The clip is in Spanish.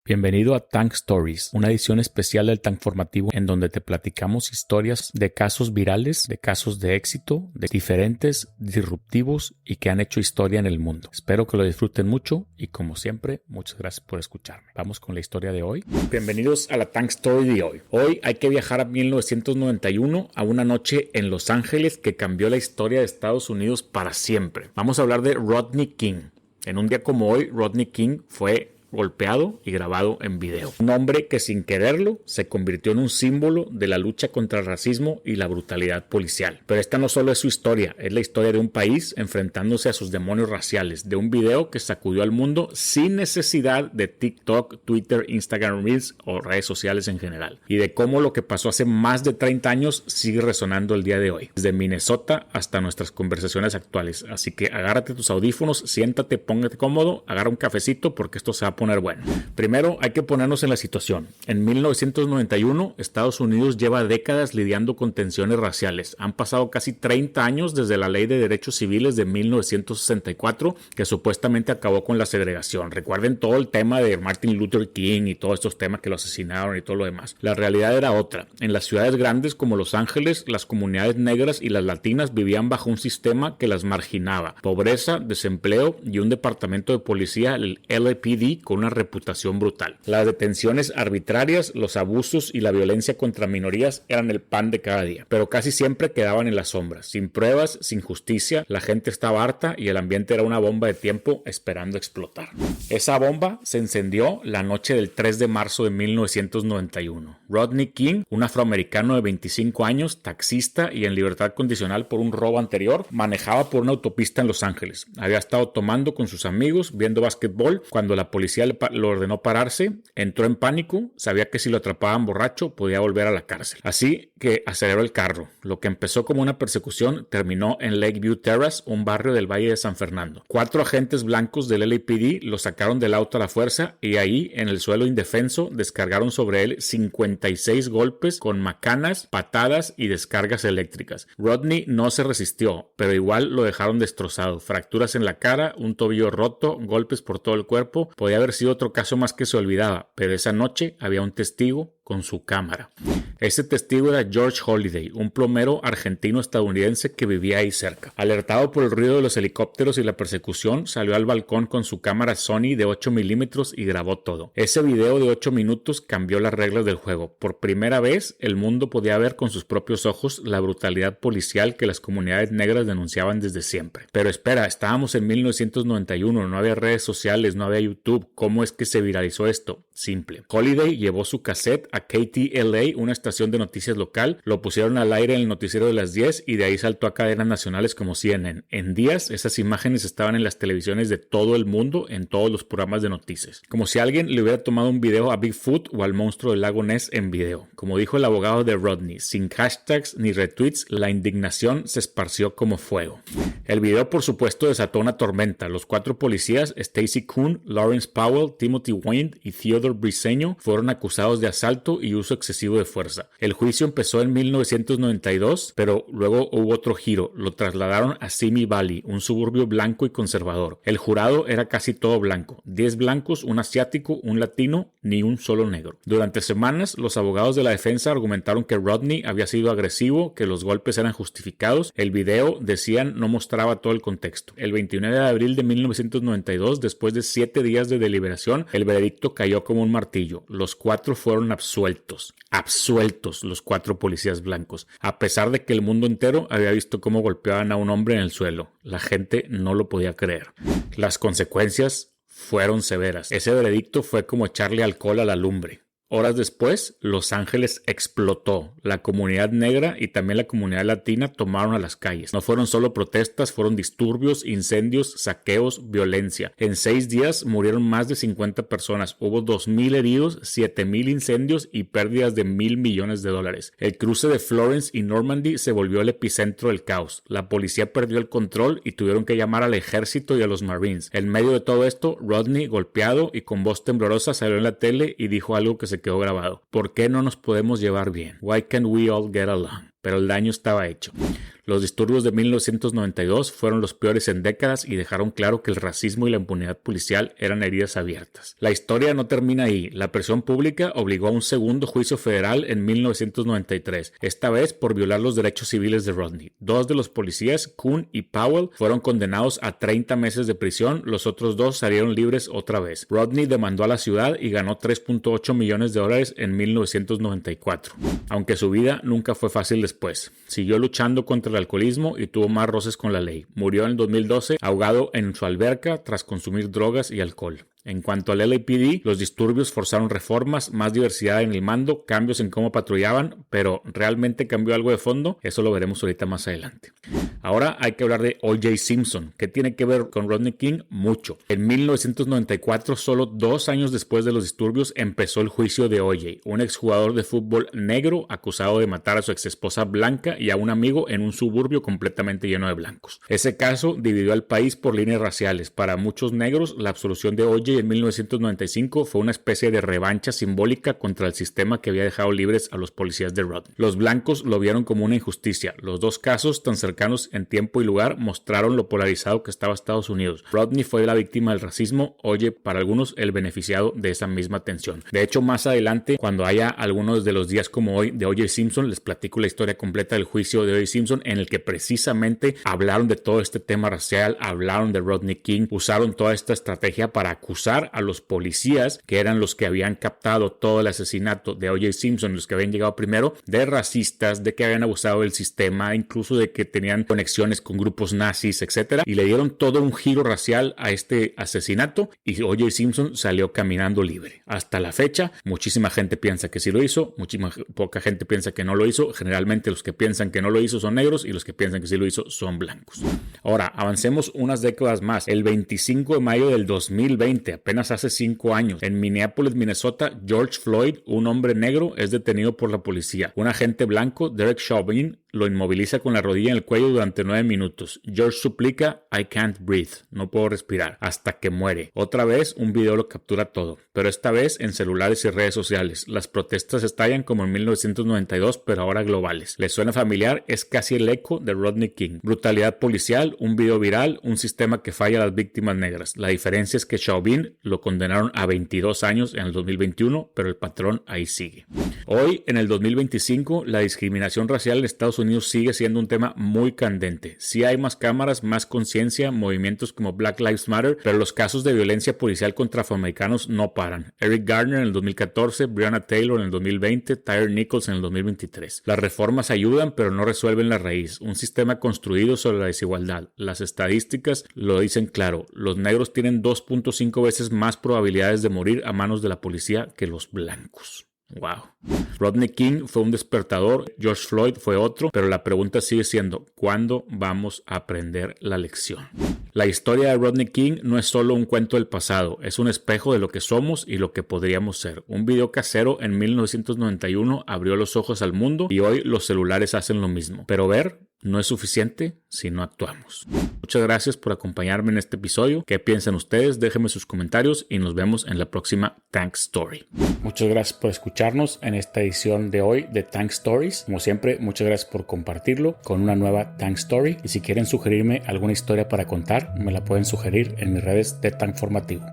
Bienvenido a Tank Stories, una edición especial del Tankformativo en donde te platicamos historias de casos virales, de casos de éxito, de diferentes, disruptivos y que han hecho historia en el mundo. Espero que lo disfruten mucho y como siempre, muchas gracias por escucharme. Vamos con la historia de hoy. Bienvenidos a la Tank Story de hoy. Hoy hay que viajar a 1991 a una noche en Los Ángeles que cambió la historia de Estados Unidos para siempre. Vamos a hablar de Rodney King. En un día como hoy, Rodney King fue golpeado y grabado en video. Un hombre que sin quererlo se convirtió en un símbolo de la lucha contra el racismo y la brutalidad policial. Pero esta no solo es su historia, es la historia de un país enfrentándose a sus demonios raciales, de un video que sacudió al mundo sin necesidad de TikTok, Twitter, Instagram Reels o redes sociales en general. Y de cómo lo que pasó hace más de 30 años sigue resonando el día de hoy, desde Minnesota hasta nuestras conversaciones actuales. Así que agárrate tus audífonos, siéntate, póngate cómodo, agarra un cafecito porque esto se va a poner bueno. Primero hay que ponernos en la situación. En 1991, Estados Unidos lleva décadas lidiando con tensiones raciales. Han pasado casi 30 años desde la Ley de Derechos Civiles de 1964, que supuestamente acabó con la segregación. Recuerden todo el tema de Martin Luther King y todos estos temas que lo asesinaron y todo lo demás. La realidad era otra. En las ciudades grandes como Los Ángeles, las comunidades negras y las latinas vivían bajo un sistema que las marginaba. Pobreza, desempleo y un departamento de policía, el LAPD, con una reputación brutal. Las detenciones arbitrarias, los abusos y la violencia contra minorías eran el pan de cada día, pero casi siempre quedaban en las sombras, sin pruebas, sin justicia, la gente estaba harta y el ambiente era una bomba de tiempo esperando explotar. Esa bomba se encendió la noche del 3 de marzo de 1991. Rodney King, un afroamericano de 25 años, taxista y en libertad condicional por un robo anterior, manejaba por una autopista en Los Ángeles. Había estado tomando con sus amigos, viendo básquetbol, cuando la policía lo ordenó pararse, entró en pánico, sabía que si lo atrapaban borracho podía volver a la cárcel. Así que aceleró el carro. Lo que empezó como una persecución terminó en Lakeview Terrace, un barrio del Valle de San Fernando. 4 agentes blancos del LAPD lo sacaron del auto a la fuerza y ahí, en el suelo indefenso, descargaron sobre él 56 golpes con macanas, patadas y descargas eléctricas. Rodney no se resistió, pero igual lo dejaron destrozado. Fracturas en la cara, un tobillo roto, golpes por todo el cuerpo. Podía haber sido otro caso más que se olvidaba, pero esa noche había un testigo con su cámara. Ese testigo era George Holiday, un plomero argentino-estadounidense que vivía ahí cerca. Alertado por el ruido de los helicópteros y la persecución, salió al balcón con su cámara Sony de 8 milímetros y grabó todo. Ese video de 8 minutos cambió las reglas del juego. Por primera vez, el mundo podía ver con sus propios ojos la brutalidad policial que las comunidades negras denunciaban desde siempre. Pero espera, estábamos en 1991, no había redes sociales, no había YouTube. ¿Cómo es que se viralizó esto? Simple. Holiday llevó su cassette a KTLA, una estación de noticias local, lo pusieron al aire en el noticiero de las 10 y de ahí saltó a cadenas nacionales como CNN. En días, esas imágenes estaban en las televisiones de todo el mundo, en todos los programas de noticias. Como si alguien le hubiera tomado un video a Bigfoot o al monstruo del lago Ness en video. Como dijo el abogado de Rodney, sin hashtags ni retweets, la indignación se esparció como fuego. El video, por supuesto, desató una tormenta. Los 4 policías, Stacy Kuhn, Lawrence Powell, Timothy Wayne y Theodore Briseño, fueron acusados de asalto y uso excesivo de fuerza. El juicio empezó en 1992, pero luego hubo otro giro. Lo trasladaron a Simi Valley, un suburbio blanco y conservador. El jurado era casi todo blanco. 10 blancos, un asiático, un latino, ni un solo negro. Durante semanas, los abogados de la defensa argumentaron que Rodney había sido agresivo, que los golpes eran justificados. El video, decían, no mostraba todo el contexto. El 29 de abril de 1992, después de 7 días de deliberación, el veredicto cayó como un martillo. Los 4 fueron absueltos. Absueltos los 4 policías blancos, a pesar de que el mundo entero había visto cómo golpeaban a un hombre en el suelo. La gente no lo podía creer. Las consecuencias fueron severas. Ese veredicto fue como echarle alcohol a la lumbre. Horas después, Los Ángeles explotó. La comunidad negra y también la comunidad latina tomaron a las calles. No fueron solo protestas, fueron disturbios, incendios, saqueos, violencia. En 6 días murieron más de 50 personas. Hubo 2,000 heridos, 7,000 incendios y pérdidas de $1,000 millones. El cruce de Florence y Normandy se volvió el epicentro del caos. La policía perdió el control y tuvieron que llamar al ejército y a los Marines. En medio de todo esto, Rodney, golpeado y con voz temblorosa, salió en la tele y dijo algo que se quedó grabado. ¿Por qué no nos podemos llevar bien? Why can't we all get along? pero el daño estaba hecho. Los disturbios de 1992 fueron los peores en décadas y dejaron claro que el racismo y la impunidad policial eran heridas abiertas. La historia no termina ahí. La presión pública obligó a un segundo juicio federal en 1993, esta vez por violar los derechos civiles de Rodney. Dos de los policías, Kuhn y Powell, fueron condenados a 30 meses de prisión, los otros dos salieron libres otra vez. Rodney demandó a la ciudad y ganó $3.8 millones en 1994, aunque su vida nunca fue fácil después. Siguió luchando contra el alcoholismo y tuvo más roces con la ley. Murió en el 2012 ahogado en su alberca tras consumir drogas y alcohol. En cuanto al LAPD, los disturbios forzaron reformas, más diversidad en el mando, cambios en cómo patrullaban, pero ¿realmente cambió algo de fondo? Eso lo veremos ahorita más adelante. Ahora hay que hablar de O.J. Simpson. ¿Qué tiene que ver con Rodney King? Mucho. En 1994, solo 2 años después de los disturbios, empezó el juicio de O.J., un exjugador de fútbol negro acusado de matar a su exesposa blanca y a un amigo en un suburbio completamente lleno de blancos. Ese caso dividió al país por líneas raciales. Para muchos negros, la absolución de O.J. en 1995 fue una especie de revancha simbólica contra el sistema que había dejado libres a los policías de Rodney. Los blancos lo vieron como una injusticia. Los dos casos, tan cercanos en tiempo y lugar, mostraron lo polarizado que estaba Estados Unidos. Rodney fue la víctima del racismo, O.J. para algunos el beneficiado de esa misma tensión. De hecho, más adelante, cuando haya algunos de los días como hoy de O.J. Simpson, les platico la historia completa del juicio de O.J. Simpson, en el que precisamente hablaron de todo este tema racial, hablaron de Rodney King, usaron toda esta estrategia para acusar a los policías, que eran los que habían captado todo el asesinato de O.J. Simpson, los que habían llegado primero, de racistas, de que habían abusado del sistema, incluso de que tenían conexiones con grupos nazis, etc. Y le dieron todo un giro racial a este asesinato y O.J. Simpson salió caminando libre. Hasta la fecha, muchísima gente piensa que sí lo hizo, poca gente piensa que no lo hizo. Generalmente los que piensan que no lo hizo son negros y los que piensan que sí lo hizo son blancos. Ahora, avancemos unas décadas más. El 25 de mayo del 2020, apenas hace 5 años, en Minneapolis, Minnesota, George Floyd, un hombre negro, es detenido por la policía. Un agente blanco, Derek Chauvin, lo inmoviliza con la rodilla en el cuello durante 9 minutos. George suplica, I can't breathe, no puedo respirar, hasta que muere. Otra vez, un video lo captura todo, pero esta vez en celulares y redes sociales. Las protestas estallan como en 1992, pero ahora globales. ¿Les suena familiar? Es casi el eco de Rodney King. Brutalidad policial, un video viral, un sistema que falla a las víctimas negras. La diferencia es que Chauvin lo condenaron a 22 años en el 2021, pero el patrón ahí sigue. Hoy, en el 2025, la discriminación racial en Estados Unidos sigue siendo un tema muy candente. Sí hay más cámaras, más conciencia, movimientos como Black Lives Matter, pero los casos de violencia policial contra afroamericanos no paran. Eric Garner en el 2014, Breonna Taylor en el 2020, Tyre Nichols en el 2023. Las reformas ayudan, pero no resuelven la raíz. Un sistema construido sobre la desigualdad. Las estadísticas lo dicen claro. Los negros tienen 2.5 veces más probabilidades de morir a manos de la policía que los blancos. Wow. Rodney King fue un despertador, George Floyd fue otro, pero la pregunta sigue siendo, ¿cuándo vamos a aprender la lección? La historia de Rodney King no es solo un cuento del pasado, es un espejo de lo que somos y lo que podríamos ser. Un video casero en 1991 abrió los ojos al mundo y hoy los celulares hacen lo mismo. Pero ver no es suficiente si no actuamos. Muchas gracias por acompañarme en este episodio. ¿Qué piensan ustedes? Déjenme sus comentarios y nos vemos en la próxima Tank Story. Muchas gracias por escucharnos en esta edición de hoy de Tank Stories. Como siempre, muchas gracias por compartirlo con una nueva Tank Story. Y si quieren sugerirme alguna historia para contar, me la pueden sugerir en mis redes de Tank Formativo.